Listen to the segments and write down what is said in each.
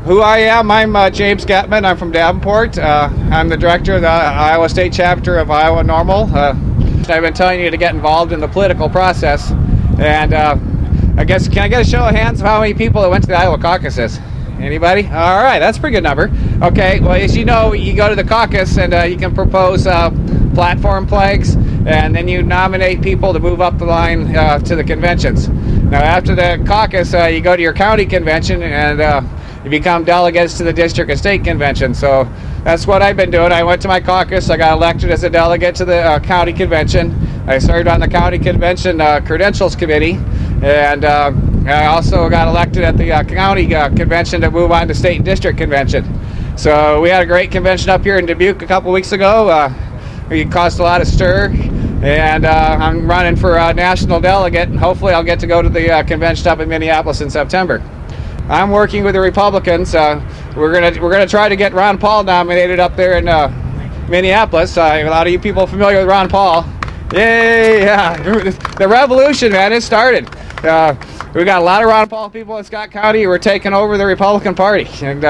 Who I am, I'm James Getman. I'm from Davenport. I'm the director of the Iowa State chapter of Iowa Normal. I've been telling you to get involved in the political process. And I guess, can I get a show of hands of how many people that went to the Iowa caucuses? Anybody? All right, that's a pretty good number. Okay, well, as you know, you go to the caucus and you can propose platform flags, and then you nominate people to move up the line to the conventions. Now, after the caucus, you go to your county convention and you become delegates to the district and state convention. So that's what I've been doing. I went to my caucus. I got elected as a delegate to the county convention. I served on the county convention credentials committee, and I also got elected at the county convention to move on to state and district convention. So we had a great convention up here in Dubuque a couple weeks ago. It caused a lot of stir, and I'm running for national delegate, and hopefully I'll get to go to the convention up in Minneapolis in September. I'm working with the Republicans. We're gonna try to get Ron Paul nominated up there in Minneapolis. A lot of you people familiar with Ron Paul. Yay! Yeah, the revolution, man, it started. We got a lot of Ron Paul people in Scott County who are taking over the Republican Party, and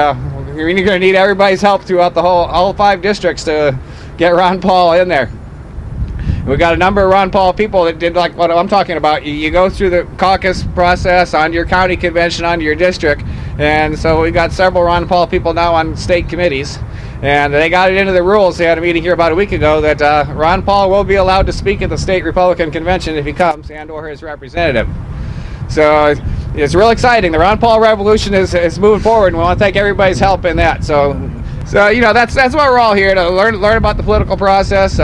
we're going to need everybody's help throughout the all 5 districts to get Ron Paul in there. We got a number of Ron Paul people that did like what I'm talking about. You go through the caucus process onto your county convention, onto your district, and so we got several Ron Paul people now on state committees, and they got it into the rules. They had a meeting here about a week ago that Ron Paul will be allowed to speak at the state Republican convention if he comes, and/or his representative. So it's real exciting. The Ron Paul revolution is moving forward, and we want to thank everybody's help in that. So you know, that's why we're all here, to learn about the political process.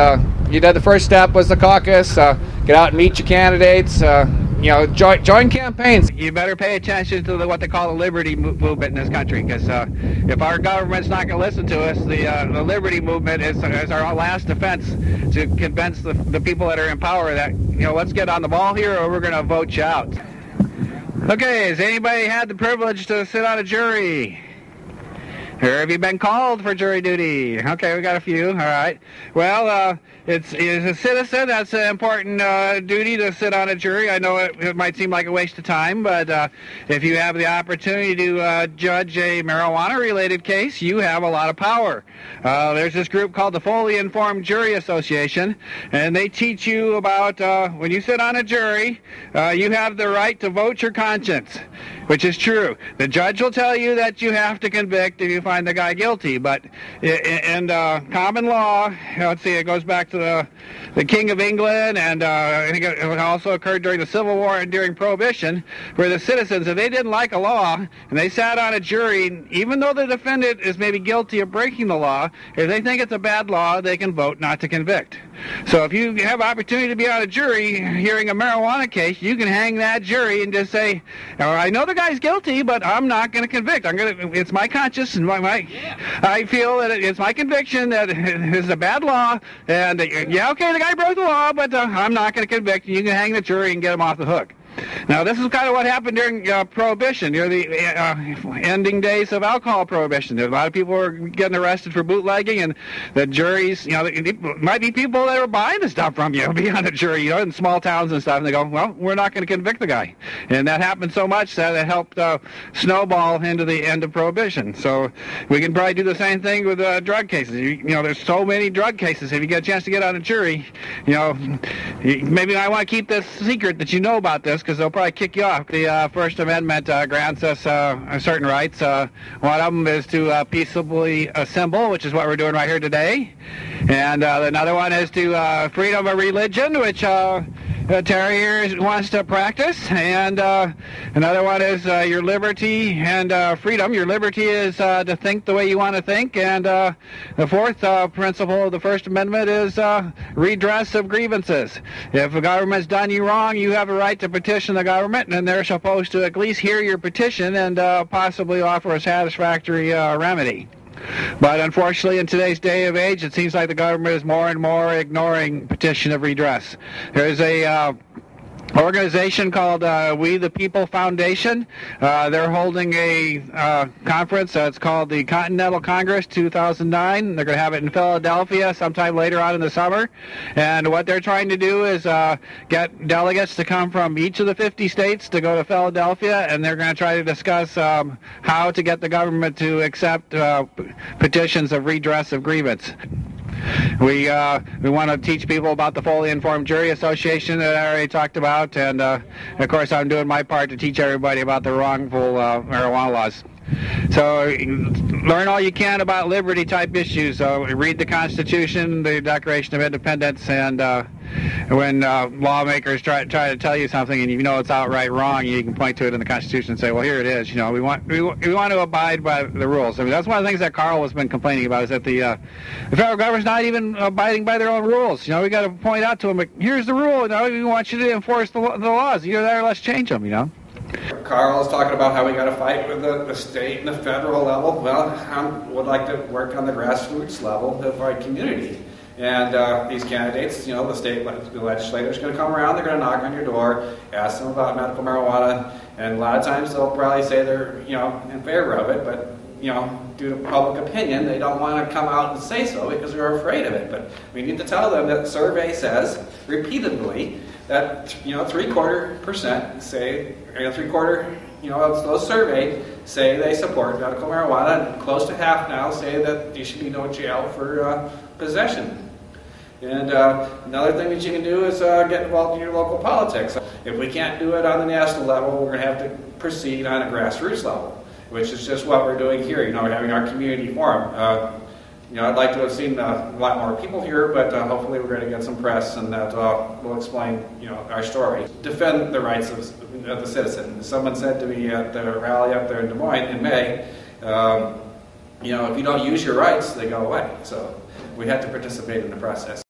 You did the first step was the caucus. Get out and meet your candidates. You know, join campaigns. You better pay attention to what they call the liberty movement in this country, because if our government's not going to listen to us, the liberty movement is our last defense to convince the people that are in power that, you know, let's get on the ball here or we're going to vote you out. Okay, has anybody had the privilege to sit on a jury? Or have you been called for jury duty? Okay, we got a few. All right. Well, it's a citizen. That's an important duty to sit on a jury. I know it might seem like a waste of time, but if you have the opportunity to judge a marijuana-related case, you have a lot of power. There's this group called the Fully Informed Jury Association, and they teach you about when you sit on a jury, you have the right to vote your conscience, which is true. The judge will tell you that you have to convict if you find the guy guilty, but in common law, let's see, it goes back to the King of England, and I think it also occurred during the Civil War and during Prohibition, where the citizens, if they didn't like a law and they sat on a jury, even though the defendant is maybe guilty of breaking the law, if they think it's a bad law, they can vote not to convict. So if you have opportunity to be on a jury hearing a marijuana case, you can hang that jury and just say, I know the guy's guilty, but I'm not going to convict. It's my conscience and I feel that it's my conviction that it's a bad law, and yeah, okay, the guy broke the law, but I'm not going to convict. You can hang the jury and get him off the hook. Now, this is kind of what happened during Prohibition, near the ending days of alcohol prohibition. There a lot of people were getting arrested for bootlegging, and the juries, you know, it might be people that were buying the stuff from you, be on a jury, you know, in small towns and stuff, and they go, well, we're not going to convict the guy. And that happened so much that it helped snowball into the end of Prohibition. So we can probably do the same thing with drug cases. You know, there's so many drug cases. If you get a chance to get on a jury, you know, maybe I want to keep this secret that you know about this, because they'll probably kick you off. The First Amendment grants us certain rights. One of them is to peaceably assemble, which is what we're doing right here today. And another one is to freedom of religion, which Terry here wants to practice. And another one is your liberty and freedom. Your liberty is to think the way you want to think. And the fourth principle of the First Amendment is redress of grievances. If the government's done you wrong, you have a right to petition the government, and they're supposed to at least hear your petition and possibly offer a satisfactory remedy. But unfortunately, in today's day of age, it seems like the government is more and more ignoring petition of redress. There's a organization called We the People Foundation. They're holding a conference. It's called the Continental Congress 2009. They're going to have it in Philadelphia sometime later on in the summer. And what they're trying to do is get delegates to come from each of the 50 states to go to Philadelphia, and they're going to try to discuss how to get the government to accept petitions of redress of grievance. We want to teach people about the Fully Informed Jury Association that I already talked about, and of course I'm doing my part to teach everybody about the wrongful marijuana laws. So learn all you can about liberty type issues. So read the Constitution, the Declaration of Independence, and when lawmakers try to tell you something and you know it's outright wrong, you can point to it in the Constitution and say, well, here it is. You know, we want to abide by the rules. I mean, that's one of the things that Carl has been complaining about, is that the federal government's not even abiding by their own rules. You know, we got to point out to them, like, here's the rule. You know, we want you to enforce the laws. Either that or let's change them. You know. Carl is talking about how we got to fight with the state and the federal level. Well, I would like to work on the grassroots level of our community. And these candidates, you know, the state legislators are going to come around, they're going to knock on your door, ask them about medical marijuana, and a lot of times they'll probably say they're, you know, in favor of it, but, you know, due to public opinion, they don't want to come out and say so because they're afraid of it. But we need to tell them that the survey says repeatedly that, you know, 3/4% say, you know, 3/4, you know, of those surveyed say they support medical marijuana, and close to half now say that you should be no jail for possession. And another thing that you can do is get involved in your local politics. If we can't do it on the national level, we're going to have to proceed on a grassroots level, which is just what we're doing here. You know, we're having our community forum. You know, I'd like to have seen a lot more people here, but hopefully we're going to get some press, and that will explain, you know, our story. Defend the rights of the citizen. Someone said to me at the rally up there in Des Moines in May, you know, if you don't use your rights, they go away. So we have to participate in the process.